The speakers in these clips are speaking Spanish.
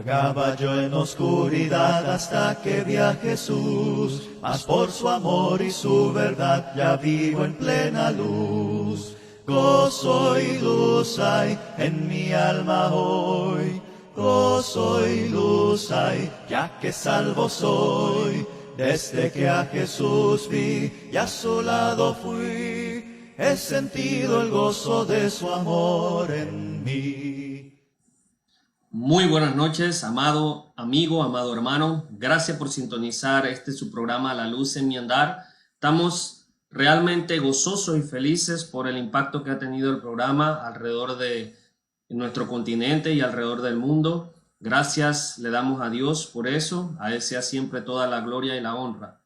Vagaba yo en oscuridad hasta que vi a Jesús, mas por su amor y su verdad ya vivo en plena luz. Gozo y luz hay en mi alma hoy, gozo y luz hay, ya que salvo soy. Desde que a Jesús vi y a su lado fui, he sentido el gozo de su amor en mí. Muy buenas noches, amado amigo, amado hermano. Gracias por sintonizar su programa La Luz en mi Andar. Estamos realmente gozosos y felices por el impacto que ha tenido el programa alrededor de nuestro continente y alrededor del mundo. Gracias le damos a Dios por eso. A Él sea siempre toda la gloria y la honra.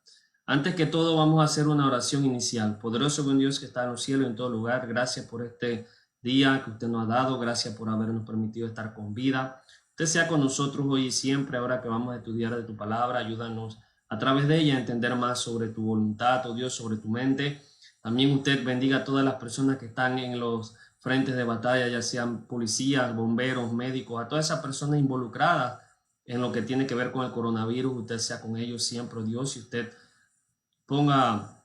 Antes que todo, vamos a hacer una oración inicial. Poderoso buen Dios que está en los cielos y en todo lugar, gracias por este día que usted nos ha dado, gracias por habernos permitido estar con vida. Usted sea con nosotros hoy y siempre, ahora que vamos a estudiar de tu palabra, ayúdanos a través de ella a entender más sobre tu voluntad, oh Dios, sobre tu mente. También usted bendiga a todas las personas que están en los frentes de batalla, ya sean policías, bomberos, médicos, a todas esas personas involucradas en lo que tiene que ver con el coronavirus. Usted sea con ellos siempre, oh Dios, y usted ponga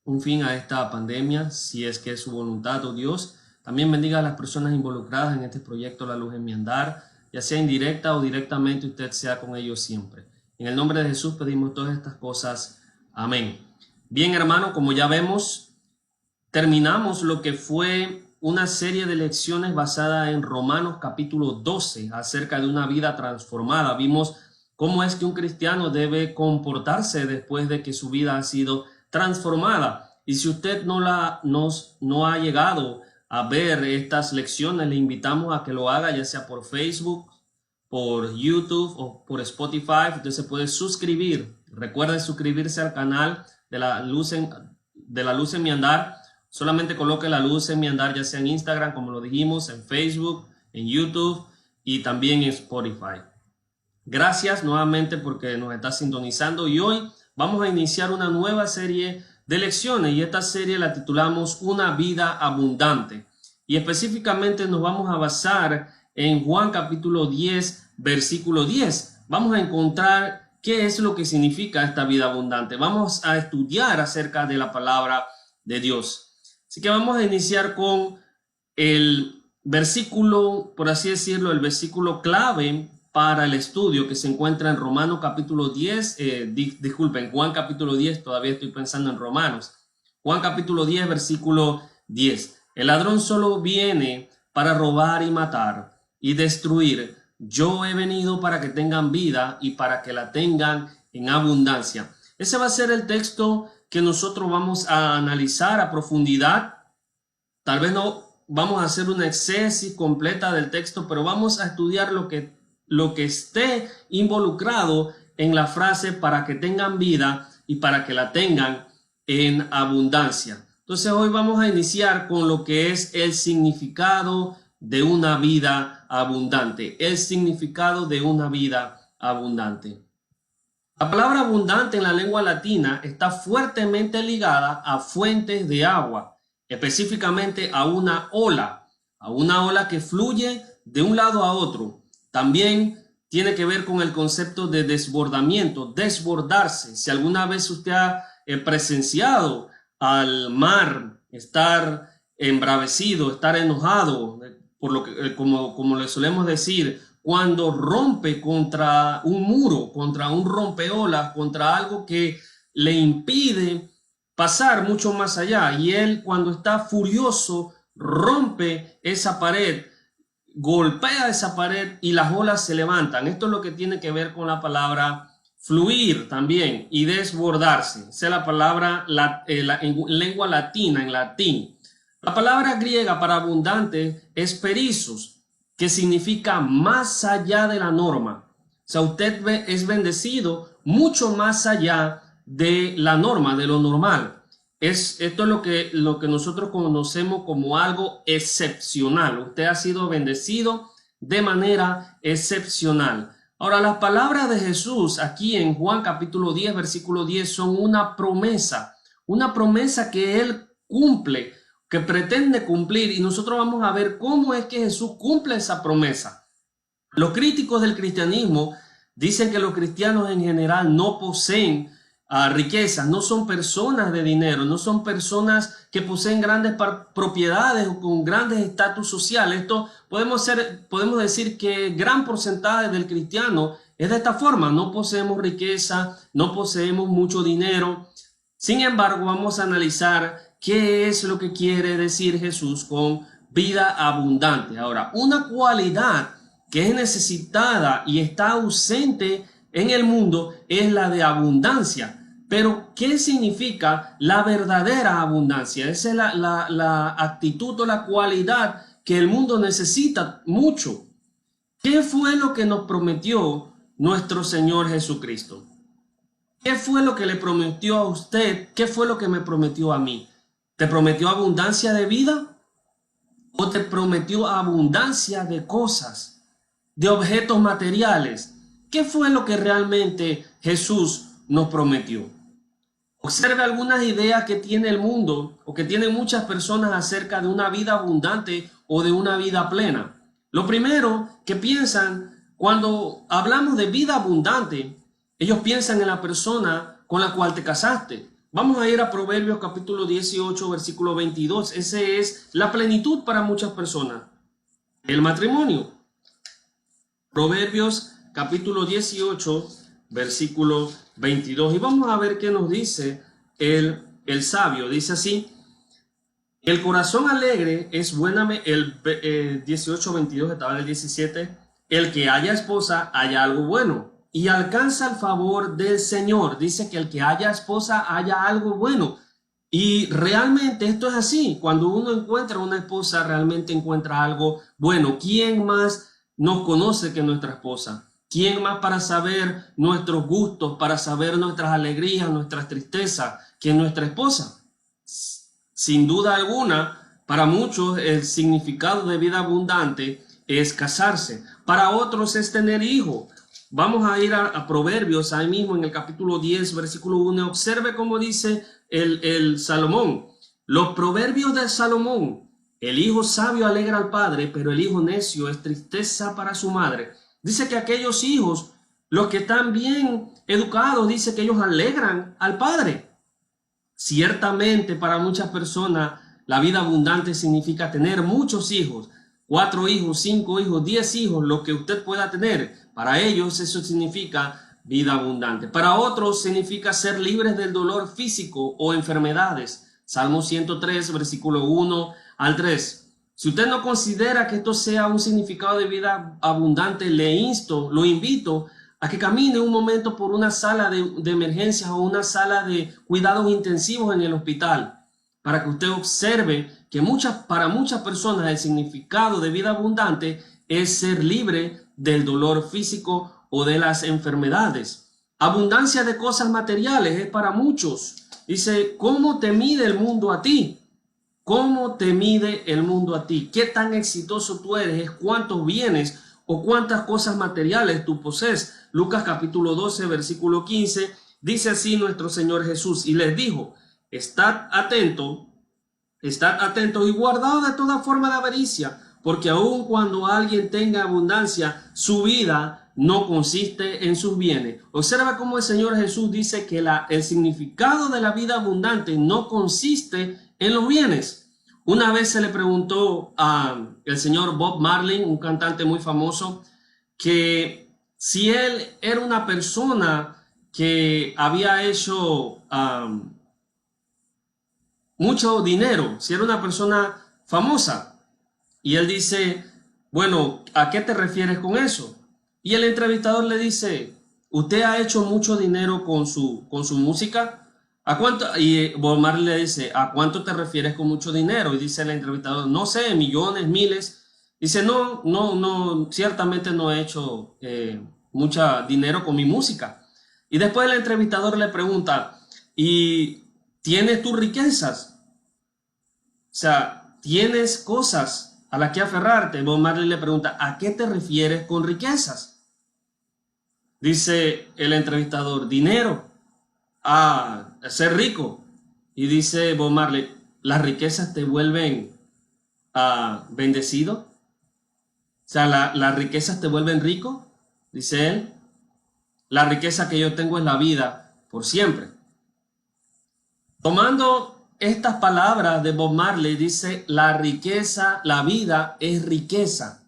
un fin a esta pandemia, si es que es su voluntad, oh Dios. También bendiga a las personas involucradas en este proyecto La Luz en mi Andar, ya sea indirecta o directamente, usted sea con ellos siempre. En el nombre de Jesús pedimos todas estas cosas. Amén. Bien, hermano, como ya vemos, terminamos lo que fue una serie de lecciones basada en Romanos capítulo 12 acerca de una vida transformada. Vimos cómo es que un cristiano debe comportarse después de que su vida ha sido transformada. Y si usted no ha llegado a ver estas lecciones, le invitamos a que lo haga, ya sea por Facebook, por YouTube o por Spotify. Usted se puede suscribir. Recuerde suscribirse al canal de la Luz en mi Andar. Solamente coloque La Luz en mi Andar, ya sea en Instagram, como lo dijimos, en Facebook, en YouTube y también en Spotify. Gracias nuevamente porque nos está sintonizando, y hoy vamos a iniciar una nueva serie de lecciones, y esta serie la titulamos Una vida abundante, y específicamente nos vamos a basar en Juan capítulo 10 versículo 10. Vamos a encontrar qué es lo que significa esta vida abundante. Vamos a estudiar acerca de la palabra de Dios. Así que vamos a iniciar con el versículo, por así decirlo, el versículo clave para el estudio, que se encuentra en Romanos capítulo 10, disculpen, Juan capítulo 10, todavía estoy pensando en Romanos. Juan capítulo 10, versículo 10. El ladrón solo viene para robar y matar y destruir. Yo he venido para que tengan vida y para que la tengan en abundancia. Ese va a ser el texto que nosotros vamos a analizar a profundidad. Tal vez no vamos a hacer una exégesis completa del texto, pero vamos a estudiar lo que esté involucrado en la frase para que tengan vida y para que la tengan en abundancia. Entonces hoy vamos a iniciar con lo que es el significado de una vida abundante. El significado de una vida abundante. La palabra abundante en la lengua latina está fuertemente ligada a fuentes de agua, específicamente a una ola que fluye de un lado a otro. También tiene que ver con el concepto de desbordamiento, desbordarse. Si alguna vez usted ha presenciado al mar estar embravecido, estar enojado, por lo que, como le solemos decir, cuando rompe contra un muro, contra un rompeolas, contra algo que le impide pasar mucho más allá, y él, cuando está furioso, rompe esa pared, golpea esa pared y las olas se levantan. Esto es lo que tiene que ver con la palabra fluir también y desbordarse. Esa es la palabra en lengua latina, en latín. La palabra griega para abundante es perissos, que significa más allá de la norma. O sea, usted es bendecido mucho más allá de la norma, de lo normal. Esto es lo que nosotros conocemos como algo excepcional. Usted ha sido bendecido de manera excepcional. Ahora, las palabras de Jesús aquí en Juan capítulo 10, versículo 10 son una promesa que Él cumple, que pretende cumplir, y nosotros vamos a ver cómo es que Jesús cumple esa promesa. Los críticos del cristianismo dicen que los cristianos en general no poseen riquezas, no son personas de dinero, no son personas que poseen grandes propiedades o con grandes estatus sociales. Esto podemos decir que gran porcentaje del cristiano es de esta forma: no poseemos riqueza, no poseemos mucho dinero. Sin embargo, vamos a analizar qué es lo que quiere decir Jesús con vida abundante. Ahora, una cualidad que es necesitada y está ausente en el mundo es la de abundancia. Pero, ¿qué significa la verdadera abundancia? Esa es la actitud o la cualidad que el mundo necesita mucho. ¿Qué fue lo que nos prometió nuestro Señor Jesucristo? ¿Qué fue lo que le prometió a usted? ¿Qué fue lo que me prometió a mí? ¿Te prometió abundancia de vida? ¿O te prometió abundancia de cosas, de objetos materiales? ¿Qué fue lo que realmente Jesús nos prometió? Observe algunas ideas que tiene el mundo o que tienen muchas personas acerca de una vida abundante o de una vida plena. Lo primero que piensan cuando hablamos de vida abundante, ellos piensan en la persona con la cual te casaste. Vamos a ir a Proverbios capítulo 18, versículo 22. Ese es la plenitud para muchas personas, el matrimonio. Proverbios capítulo 18, versículo 22. Y vamos a ver qué nos dice el sabio. Dice así: el corazón alegre es buena. El 18, 22 estaba en el 17. El que haya esposa haya algo bueno y alcanza el favor del Señor. Dice que el que haya esposa haya algo bueno. Y realmente esto es así. Cuando uno encuentra una esposa, realmente encuentra algo bueno. ¿Quién más nos conoce que nuestra esposa? ¿Quién más para saber nuestros gustos, para saber nuestras alegrías, nuestras tristezas, que nuestra esposa? Sin duda alguna, para muchos el significado de vida abundante es casarse. Para otros es tener hijos. Vamos a ir a Proverbios, ahí mismo en el capítulo 10, versículo 1. Observe cómo dice el Salomón. Los proverbios de Salomón: el hijo sabio alegra al padre, pero el hijo necio es tristeza para su madre. Dice que aquellos hijos, los que están bien educados, dice que ellos alegran al padre. Ciertamente para muchas personas la vida abundante significa tener muchos hijos, 4 hijos, 5 hijos, 10 hijos, lo que usted pueda tener. Para ellos eso significa vida abundante. Para otros significa ser libres del dolor físico o enfermedades. Salmo 103, versículo 1 al 3. Si usted no considera que esto sea un significado de vida abundante, lo invito a que camine un momento por una sala de emergencias o una sala de cuidados intensivos en el hospital, para que usted observe que para muchas personas el significado de vida abundante es ser libre del dolor físico o de las enfermedades. Abundancia de cosas materiales es para muchos. Dice: ¿cómo te mide el mundo a ti? ¿Cómo te mide el mundo a ti? ¿Qué tan exitoso tú eres? Es cuántos bienes o cuántas cosas materiales tú posees. Lucas capítulo 12, versículo 15, dice así nuestro Señor Jesús: y les dijo: estad atentos y guardados de toda forma de avaricia, porque aun cuando alguien tenga abundancia, su vida no consiste en sus bienes. Observa cómo el Señor Jesús dice que el significado de la vida abundante no consiste en los bienes. Una vez se le preguntó al señor Bob Marley, un cantante muy famoso, que si él era una persona que había hecho mucho dinero, si era una persona famosa. Y él dice: bueno, ¿a qué te refieres con eso? Y el entrevistador le dice: ¿usted ha hecho mucho dinero con su música? ¿A cuánto? Y Bob Marley le dice: ¿a cuánto te refieres con mucho dinero? Y dice el entrevistador: no sé, millones, miles. Dice: no, ciertamente no he hecho mucho dinero con mi música. Y después el entrevistador le pregunta: ¿y tienes tus riquezas? O sea, ¿tienes cosas a las que aferrarte? Bob Marley le pregunta: ¿a qué te refieres con riquezas? Dice el entrevistador: dinero, a ser rico. Y dice Bob Marley: ¿las riquezas te vuelven bendecido? sea, las riquezas te vuelven rico, dice él. La riqueza que yo tengo es la vida por siempre. Tomando estas palabras de Bob Marley, dice, la riqueza, la vida es riqueza.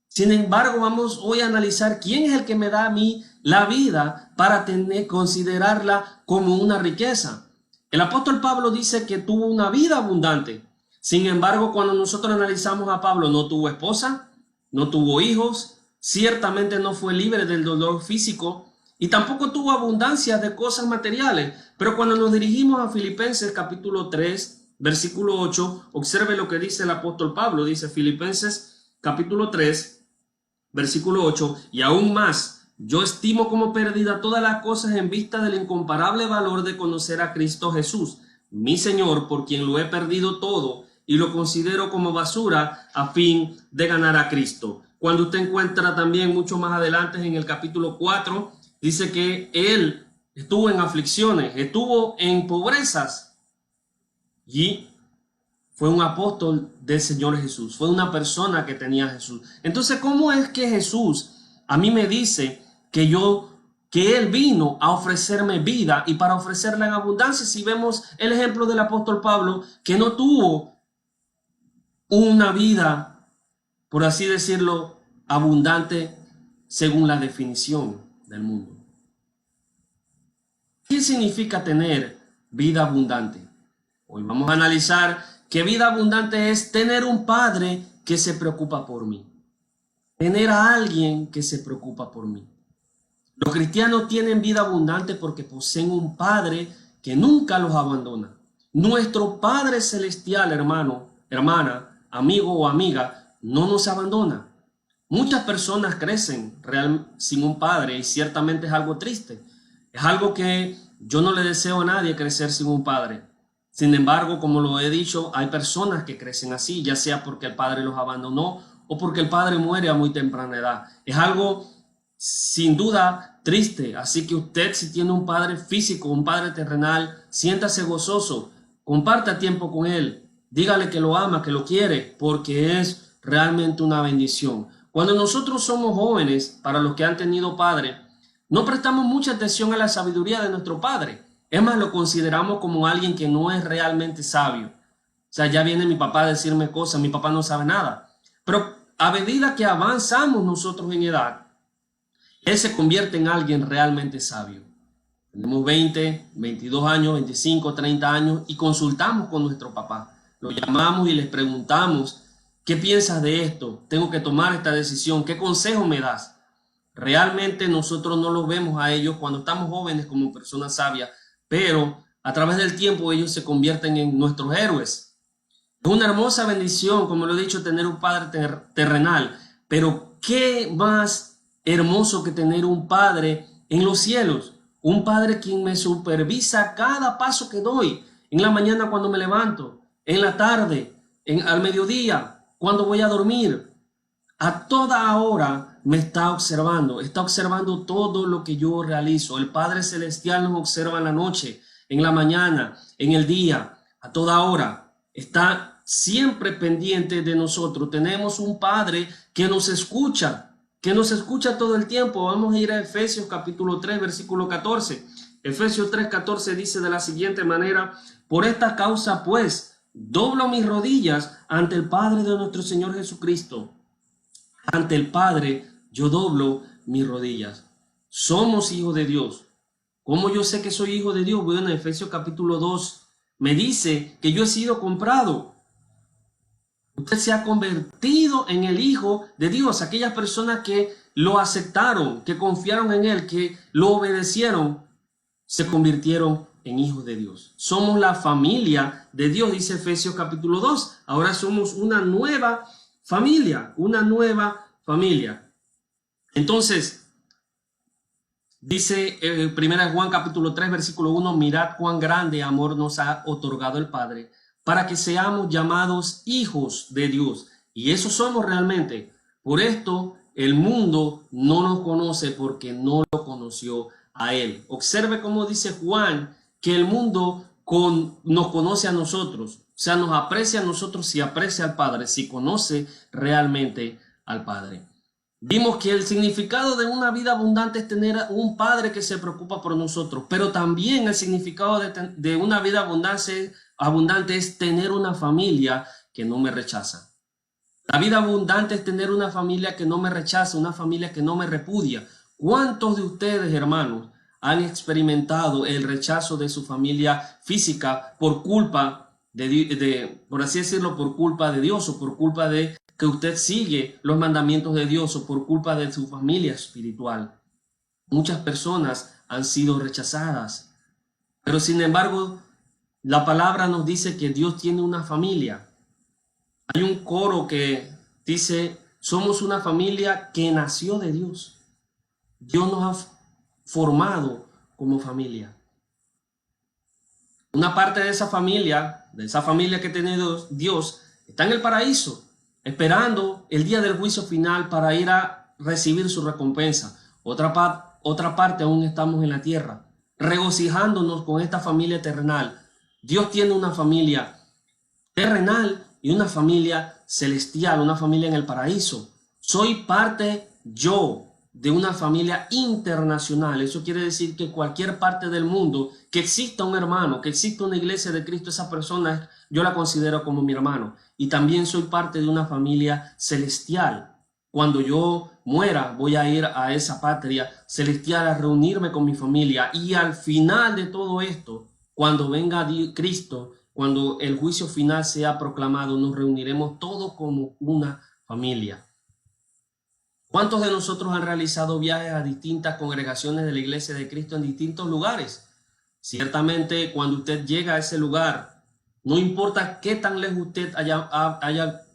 Sin embargo, vamos hoy a analizar quién es el que me da a mí la vida para considerarla como una riqueza. El apóstol Pablo dice que tuvo una vida abundante. Sin embargo, cuando nosotros analizamos a Pablo, no tuvo esposa, no tuvo hijos, ciertamente no fue libre del dolor físico y tampoco tuvo abundancia de cosas materiales. Pero cuando nos dirigimos a Filipenses capítulo 3, versículo 8, observe lo que dice el apóstol Pablo. Dice Filipenses capítulo 3, versículo 8, y aún más, yo estimo como pérdida todas las cosas en vista del incomparable valor de conocer a Cristo Jesús, mi Señor, por quien lo he perdido todo y lo considero como basura a fin de ganar a Cristo. Cuando usted encuentra también mucho más adelante en el capítulo 4, dice que él estuvo en aflicciones, estuvo en pobrezas y fue un apóstol del Señor Jesús, fue una persona que tenía a Jesús. Entonces, ¿cómo es que Jesús a mí me dice que Él vino a ofrecerme vida y para ofrecerla en abundancia? Si vemos el ejemplo del apóstol Pablo, que no tuvo una vida, por así decirlo, abundante según la definición del mundo. ¿Qué significa tener vida abundante? Hoy vamos a analizar que vida abundante es tener un padre que se preocupa por mí. Tener a alguien que se preocupa por mí. Los cristianos tienen vida abundante porque poseen un padre que nunca los abandona. Nuestro Padre Celestial, hermano, hermana, amigo o amiga, no nos abandona. Muchas personas crecen sin un padre y ciertamente es algo triste. Es algo que yo no le deseo a nadie, crecer sin un padre. Sin embargo, como lo he dicho, hay personas que crecen así, ya sea porque el padre los abandonó o porque el padre muere a muy temprana edad. Es algo sin duda triste, así que usted, si tiene un padre físico, un padre terrenal, siéntase gozoso, comparta tiempo con él, dígale que lo ama, que lo quiere, porque es realmente una bendición. Cuando nosotros somos jóvenes, para los que han tenido padre, no prestamos mucha atención a la sabiduría de nuestro padre. Es más, lo consideramos como alguien que no es realmente sabio. O sea, ya viene mi papá a decirme cosas, mi papá no sabe nada. Pero a medida que avanzamos nosotros en edad, él se convierte en alguien realmente sabio. Tenemos 20, 22 años, 25, 30 años y consultamos con nuestro papá. Lo llamamos y les preguntamos, ¿qué piensas de esto? Tengo que tomar esta decisión. ¿Qué consejo me das? Realmente nosotros no los vemos a ellos cuando estamos jóvenes como personas sabias, pero a través del tiempo ellos se convierten en nuestros héroes. Es una hermosa bendición, como lo he dicho, tener un padre terrenal, pero qué más hermoso que tener un padre en los cielos, un padre quien me supervisa cada paso que doy, en la mañana cuando me levanto, en la tarde, al mediodía, cuando voy a dormir. A toda hora me está observando todo lo que yo realizo. El Padre Celestial nos observa en la noche, en la mañana, en el día, a toda hora. Está siempre pendiente de nosotros. Tenemos un Padre que nos escucha todo el tiempo. Vamos a ir a Efesios capítulo 3, versículo 14. Efesios 3, 14 dice de la siguiente manera: por esta causa, pues, doblo mis rodillas ante el Padre de nuestro Señor Jesucristo. Ante el Padre yo doblo mis rodillas. Somos hijos de Dios. ¿Cómo yo sé que soy hijo de Dios? Bueno, en Efesios capítulo 2 me dice que yo he sido comprado. Usted se ha convertido en el hijo de Dios. Aquellas personas que lo aceptaron, que confiaron en él, que lo obedecieron, se convirtieron en hijos de Dios. Somos la familia de Dios, dice Efesios capítulo 2. Ahora somos una nueva familia, una nueva familia. Entonces, dice 1 Juan capítulo 3, versículo 1, mirad cuán grande amor nos ha otorgado el Padre, para que seamos llamados hijos de Dios. Y eso somos realmente. Por esto el mundo no nos conoce, porque no lo conoció a Él. Observe cómo dice Juan que el mundo nos conoce a nosotros. O sea, nos aprecia a nosotros si aprecia al Padre, si conoce realmente al Padre. Vimos que el significado de una vida abundante es tener un Padre que se preocupa por nosotros, pero también el significado de una vida abundante es tener una familia que no me rechaza. La vida abundante es tener una familia que no me rechaza, una familia que no me repudia. ¿Cuántos de ustedes, hermanos, han experimentado el rechazo de su familia física por culpa por así decirlo, por culpa de Dios o por culpa de que usted sigue los mandamientos de Dios o por culpa de su familia espiritual? Muchas personas han sido rechazadas, pero sin embargo, la palabra nos dice que Dios tiene una familia. Hay un coro que dice, somos una familia que nació de Dios. Dios nos ha formado como familia. Una parte de esa familia que tiene Dios, está en el paraíso, esperando el día del juicio final para ir a recibir su recompensa. Otra parte aún estamos en la tierra, regocijándonos con esta familia terrenal. Dios tiene una familia terrenal y una familia celestial, una familia en el paraíso. Soy parte yo de una familia internacional. Eso quiere decir que cualquier parte del mundo que exista un hermano, que exista una iglesia de Cristo, esa persona yo la considero como mi hermano. Y también soy parte de una familia celestial. Cuando yo muera, voy a ir a esa patria celestial a reunirme con mi familia. Y al final de todo esto, cuando venga Cristo, cuando el juicio final sea proclamado, nos reuniremos todos como una familia. ¿Cuántos de nosotros han realizado viajes a distintas congregaciones de la Iglesia de Cristo en distintos lugares? Ciertamente, cuando usted llega a ese lugar, no importa qué tan lejos usted haya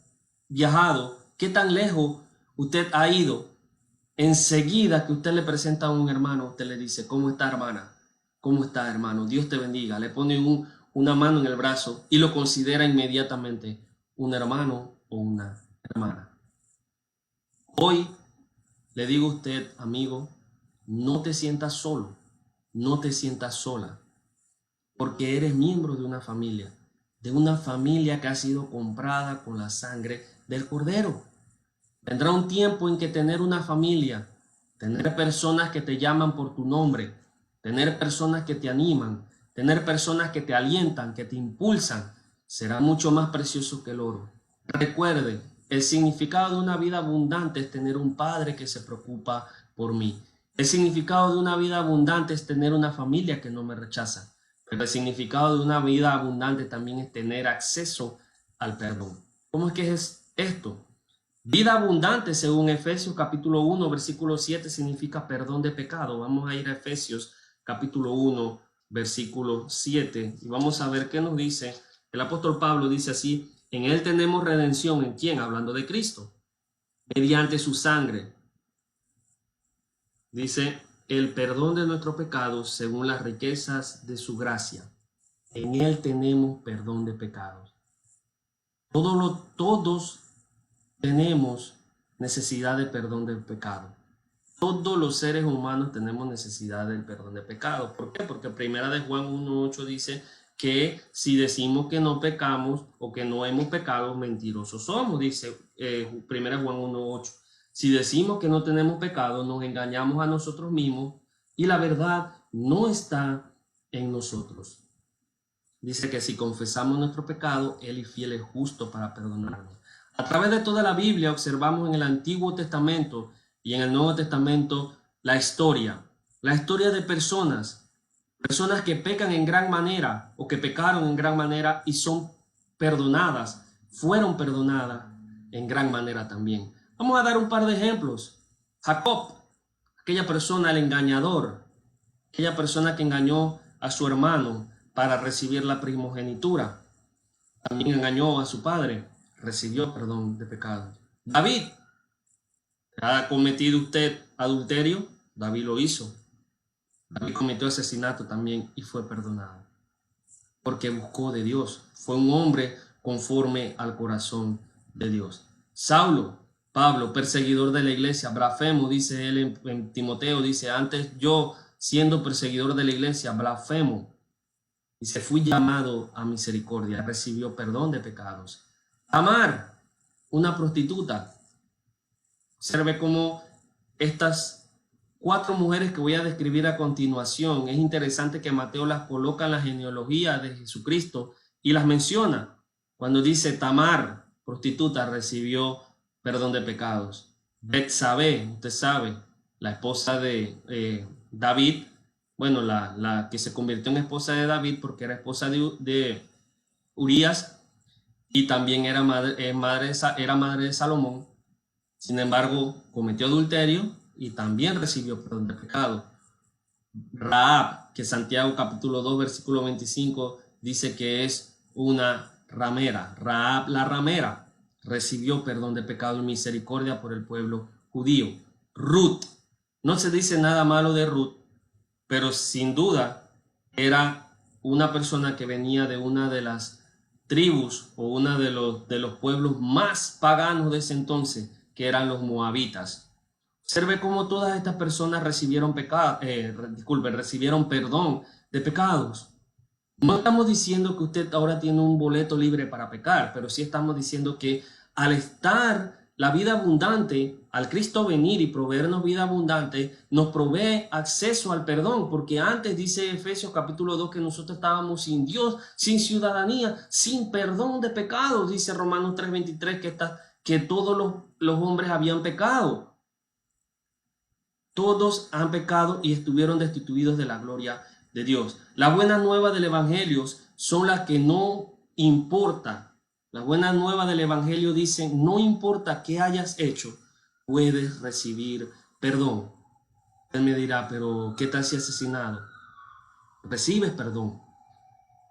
viajado, qué tan lejos usted ha ido, enseguida que usted le presenta a un hermano, usted le dice, ¿cómo está, hermana? ¿Cómo está, hermano? Dios te bendiga. Le pone una mano en el brazo y lo considera inmediatamente un hermano o una hermana. Hoy le digo a usted, amigo, no te sientas solo, no te sientas sola, porque eres miembro de una familia que ha sido comprada con la sangre del Cordero. Vendrá un tiempo en que tener una familia, tener personas que te llaman por tu nombre, tener personas que te animan, tener personas que te alientan, que te impulsan, será mucho más precioso que el oro. Recuerde, el significado de una vida abundante es tener un padre que se preocupa por mí. El significado de una vida abundante es tener una familia que no me rechaza. Pero el significado de una vida abundante también es tener acceso al perdón. ¿Cómo es que es esto? Vida abundante, según Efesios capítulo 1, versículo 7, significa perdón de pecado. Vamos a ir a Efesios capítulo 1, versículo 7 y vamos a ver qué nos dice. El apóstol Pablo dice así: en él tenemos redención. ¿En quién? Hablando de Cristo. Mediante su sangre. Dice, el perdón de nuestros pecados según las riquezas de su gracia. En él tenemos perdón de pecados. Todos tenemos necesidad de perdón del pecado. Todos los seres humanos tenemos necesidad del perdón de pecado. ¿Por qué? Porque primera de Juan 1:8 dice que si decimos que no pecamos o que no hemos pecado, mentirosos somos, dice primera Juan 1:8. Si decimos que no tenemos pecado, nos engañamos a nosotros mismos y la verdad no está en nosotros. Dice que si confesamos nuestro pecado, Él es fiel y justo para perdonarnos. A través de toda la Biblia observamos en el Antiguo Testamento y en el Nuevo Testamento la historia de personas que pecan en gran manera o que pecaron en gran manera y son perdonadas, fueron perdonadas en gran manera también. Vamos a dar un par de ejemplos. Jacob, aquella persona, el engañador, aquella persona que engañó a su hermano para recibir la primogenitura, también engañó a su padre, recibió perdón de pecado. David, ¿ha cometido usted adulterio? David lo hizo. David cometió asesinato también y fue perdonado, porque buscó de Dios. Fue un hombre conforme al corazón de Dios. Saulo, Pablo, perseguidor de la iglesia, blasfemo, dice él en Timoteo, dice, antes yo, siendo perseguidor de la iglesia, blasfemo, y se fui llamado a misericordia, recibió perdón de pecados. Tamar, una prostituta, Observe cómo estas 4 mujeres que voy a describir a continuación, es interesante que Mateo las coloca en la genealogía de Jesucristo y las menciona. Cuando dice Tamar, prostituta, recibió perdón de pecados. Betsabé, usted sabe, la esposa de David, bueno, la que se convirtió en esposa de David porque era esposa de Urías y también era madre de Salomón. Sin embargo, cometió adulterio y también recibió perdón de pecado. Rahab, que Santiago capítulo 2 versículo 25 dice que es una ramera. Rahab la ramera recibió perdón de pecado y misericordia por el pueblo judío. Ruth, no se dice nada malo de Ruth, pero sin duda era una persona que venía de una de las tribus o uno de los pueblos más paganos de ese entonces, que eran los moabitas. Observe cómo todas estas personas recibieron recibieron perdón de pecados. No estamos diciendo que usted ahora tiene un boleto libre para pecar, pero sí estamos diciendo que al estar la vida abundante, al Cristo venir y proveernos vida abundante, nos provee acceso al perdón, porque antes dice Efesios capítulo 2 que nosotros estábamos sin Dios, sin ciudadanía, sin perdón de pecados, dice Romanos 3:23 que todos los hombres habían pecado. Todos han pecado y estuvieron destituidos de la gloria de Dios. Las buenas nuevas del Evangelio son las que no importa. Las buenas nuevas del Evangelio dicen, no importa qué hayas hecho, puedes recibir perdón. Usted me dirá, pero ¿qué tal si asesinado? Recibes perdón.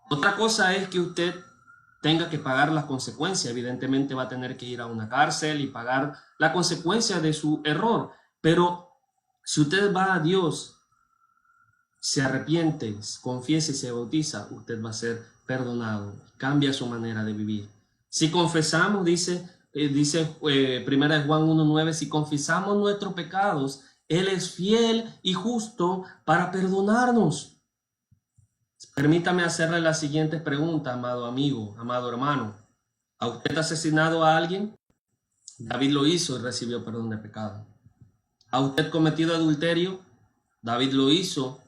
Otra cosa es que usted tenga que pagar las consecuencias. Evidentemente va a tener que ir a una cárcel y pagar la consecuencia de su error. Pero si usted va a Dios, se arrepiente, confiesa y se bautiza, usted va a ser perdonado. Cambia su manera de vivir. Si confesamos, dice 1 Juan 1:9, si confesamos nuestros pecados, Él es fiel y justo para perdonarnos. Permítame hacerle la siguiente pregunta, amado amigo, amado hermano. ¿Ha usted asesinado a alguien? David lo hizo y recibió perdón de pecado. ¿Ha usted cometido adulterio? David lo hizo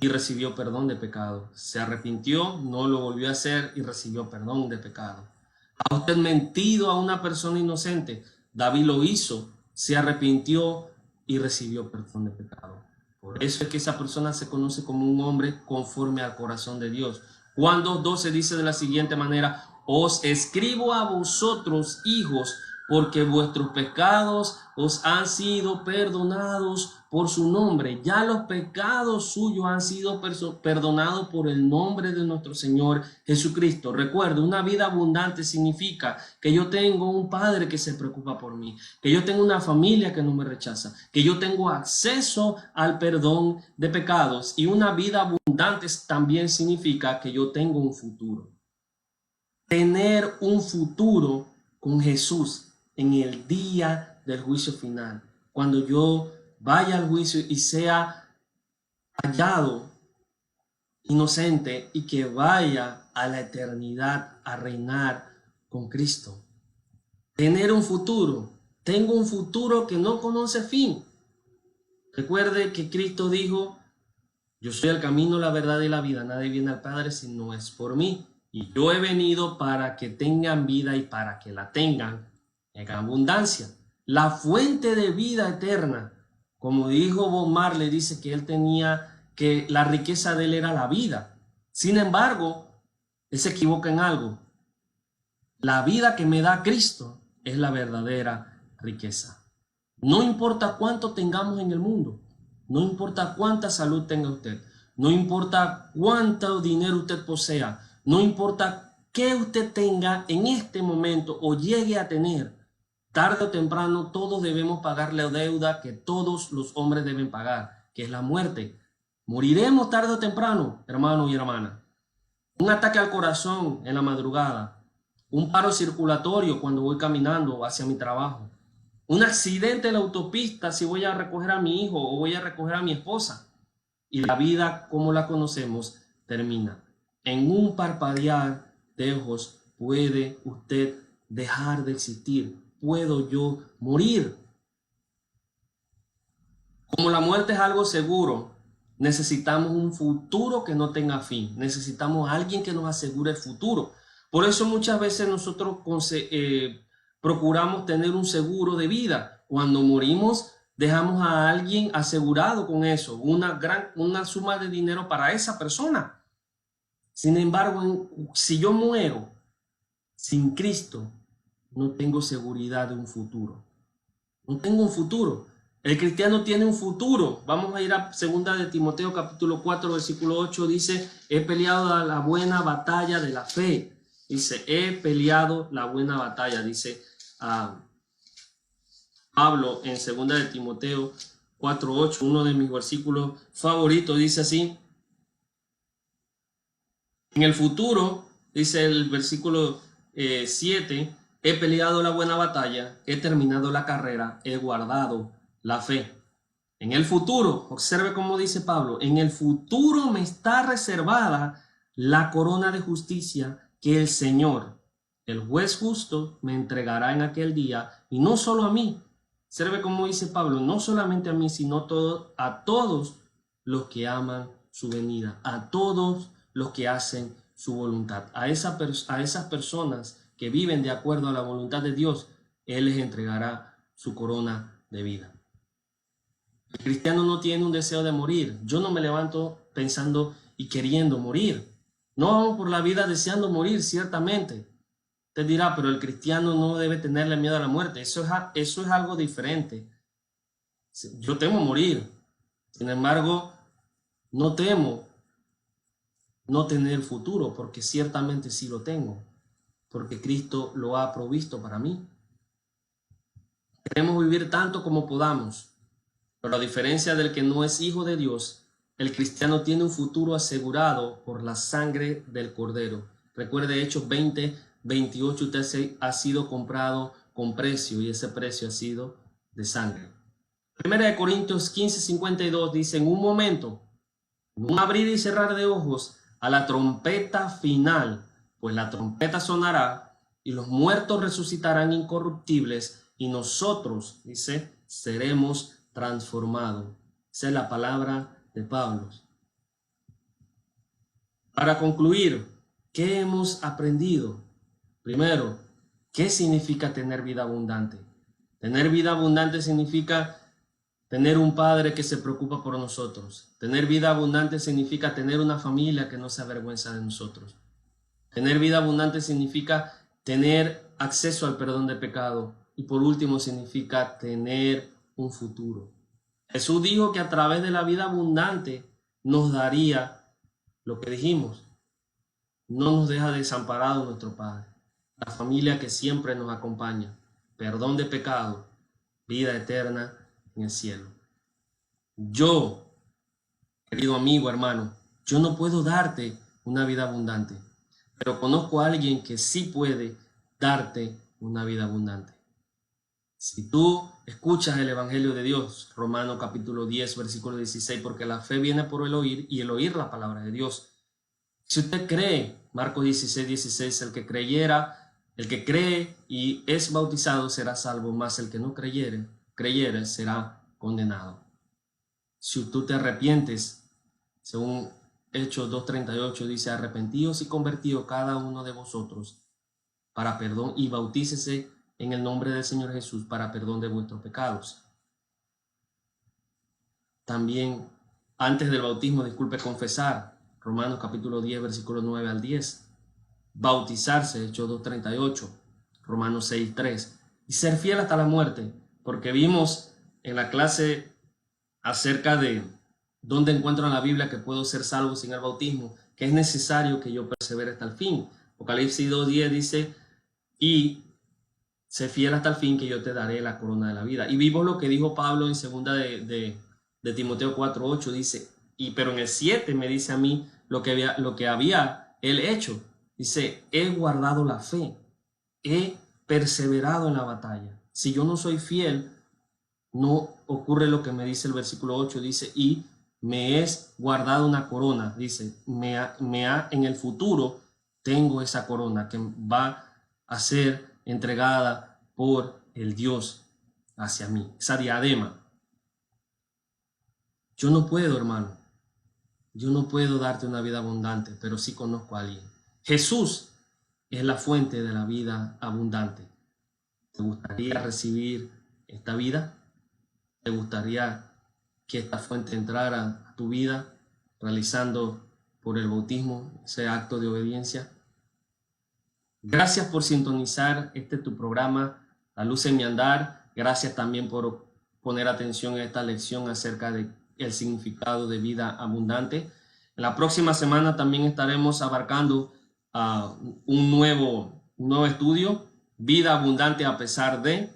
y recibió perdón de pecado. Se arrepintió, no lo volvió a hacer y recibió perdón de pecado. ¿Ha usted mentido a una persona inocente? David lo hizo, se arrepintió y recibió perdón de pecado. Por eso es que esa persona se conoce como un hombre conforme al corazón de Dios. Juan 2:12 dice de la siguiente manera, os escribo a vosotros, hijos, porque vuestros pecados os han sido perdonados por su nombre. Ya los pecados suyos han sido perdonados por el nombre de nuestro Señor Jesucristo. Recuerda, una vida abundante significa que yo tengo un padre que se preocupa por mí, que yo tengo una familia que no me rechaza, que yo tengo acceso al perdón de pecados. Y una vida abundante también significa que yo tengo un futuro. Tener un futuro con Jesús en el día del juicio final, cuando yo vaya al juicio y sea hallado inocente y que vaya a la eternidad a reinar con Cristo. Tener un futuro. Tengo un futuro que no conoce fin. Recuerde que Cristo dijo, yo soy el camino, la verdad y la vida. Nadie viene al Padre si no es por mí. Y yo he venido para que tengan vida y para que la tengan en abundancia. La fuente de vida eterna, como dijo Bob Marley, dice que él tenía, que la riqueza de él era la vida. Sin embargo, él se equivoca en algo. La vida que me da Cristo es la verdadera riqueza. No importa cuánto tengamos en el mundo, no importa cuánta salud tenga usted, no importa cuánto dinero usted posea, no importa qué usted tenga en este momento o llegue a tener, tarde o temprano todos debemos pagar la deuda que todos los hombres deben pagar, que es la muerte. Moriremos tarde o temprano, hermano y hermana. Un ataque al corazón en la madrugada, un paro circulatorio cuando voy caminando hacia mi trabajo, un accidente en la autopista si voy a recoger a mi hijo o voy a recoger a mi esposa. Y la vida como la conocemos termina. En un parpadear de ojos puede usted dejar de existir. Puedo yo morir. Como la muerte es algo seguro, necesitamos un futuro que no tenga fin. Necesitamos a alguien que nos asegure el futuro. Por eso muchas veces nosotros procuramos tener un seguro de vida. Cuando morimos, dejamos a alguien asegurado con eso, una suma de dinero para esa persona. Sin embargo, si yo muero sin Cristo, no tengo seguridad de un futuro. No tengo un futuro. El cristiano tiene un futuro. Vamos a ir a 2 de Timoteo capítulo 4 versículo 8. Dice, he peleado la buena batalla de la fe. Dice, he peleado la buena batalla. Dice Pablo en 2 de Timoteo 4:8, uno de mis versículos favoritos. Dice así, en el futuro, dice el versículo 7, he peleado la buena batalla, he terminado la carrera, he guardado la fe. En el futuro, observe cómo dice Pablo, en el futuro me está reservada la corona de justicia que el Señor, el juez justo, me entregará en aquel día, y no solo a mí. Observe cómo dice Pablo, no solamente a mí, sino a todos los que aman su venida, a todos los que hacen su voluntad. A esas personas que viven de acuerdo a la voluntad de Dios, Él les entregará su corona de vida. El cristiano no tiene un deseo de morir. Yo no me levanto pensando y queriendo morir. No vamos por la vida deseando morir, ciertamente. Usted dirá, pero el cristiano no debe tenerle miedo a la muerte. Eso es algo diferente. Yo temo morir. Sin embargo, no temo no tener futuro, porque ciertamente sí lo tengo, porque Cristo lo ha provisto para mí. Queremos vivir tanto como podamos, pero a diferencia del que no es hijo de Dios, el cristiano tiene un futuro asegurado por la sangre del Cordero. Recuerde Hechos 20:28, usted ha sido comprado con precio y ese precio ha sido de sangre. 1 Corintios 15:52 dice, en un momento, en un abrir y cerrar de ojos, a la trompeta final, pues la trompeta sonará y los muertos resucitarán incorruptibles y nosotros, dice, seremos transformados. Esa es la palabra de Pablo. Para concluir, ¿qué hemos aprendido? Primero, ¿qué significa tener vida abundante? Tener vida abundante significa tener un padre que se preocupa por nosotros. Tener vida abundante significa tener una familia que no se avergüenza de nosotros. Tener vida abundante significa tener acceso al perdón de pecado. Y por último significa tener un futuro. Jesús dijo que a través de la vida abundante nos daría lo que dijimos. No nos deja desamparado nuestro Padre. La familia que siempre nos acompaña. Perdón de pecado. Vida eterna en el cielo. Yo, querido amigo, hermano, yo no puedo darte una vida abundante, pero conozco a alguien que sí puede darte una vida abundante. Si tú escuchas el Evangelio de Dios, Romanos capítulo 10, versículo 16, porque la fe viene por el oír y el oír la palabra de Dios. Si usted cree, Marcos 16:16, el que cree y es bautizado será salvo, mas el que no creyere será condenado. Si tú te arrepientes, según Hechos 2:38 dice, arrepentíos y convertíos cada uno de vosotros para perdón y bautícese en el nombre del Señor Jesús para perdón de vuestros pecados. También antes del bautismo, confesar, Romanos capítulo 10, versículo 9 al 10. Bautizarse, Hechos 2:38, Romanos 6:3. Y ser fiel hasta la muerte, porque vimos en la clase acerca de dónde encuentro en la Biblia que puedo ser salvo sin el bautismo, que es necesario que yo persevere hasta el fin. Apocalipsis 2:10 dice, y sé fiel hasta el fin que yo te daré la corona de la vida. Y vimos lo que dijo Pablo en segunda de Timoteo 4:8, dice, pero en el 7 me dice a mí lo que había él hecho. Dice, he guardado la fe, he perseverado en la batalla. Si yo no soy fiel, no ocurre lo que me dice el versículo 8, dice, y me es guardado una corona, dice, en el futuro tengo esa corona que va a ser entregada por el Dios hacia mí, esa diadema. Yo no puedo, hermano. Yo no puedo darte una vida abundante, pero sí conozco a alguien. Jesús es la fuente de la vida abundante. ¿Te gustaría recibir esta vida? ¿Te gustaría que esta fuente entrara a tu vida realizando por el bautismo ese acto de obediencia? Gracias por sintonizar tu programa, La Luz en mi Andar. Gracias también por poner atención a esta lección acerca del significado de vida abundante. En la próxima semana también estaremos abarcando un nuevo estudio, Vida Abundante a pesar de,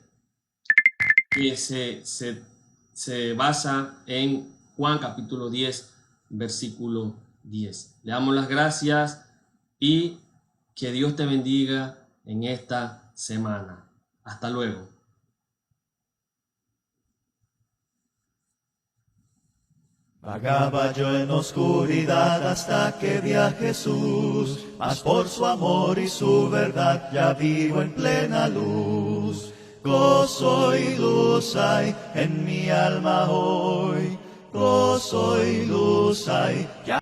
que se basa en Juan capítulo 10, versículo 10. Le damos las gracias y que Dios te bendiga en esta semana. Hasta luego. Vagaba yo en oscuridad hasta que vi a Jesús, mas por su amor y su verdad ya vivo en plena luz. Gozo y luz hay en mi alma hoy, gozo y luz hay.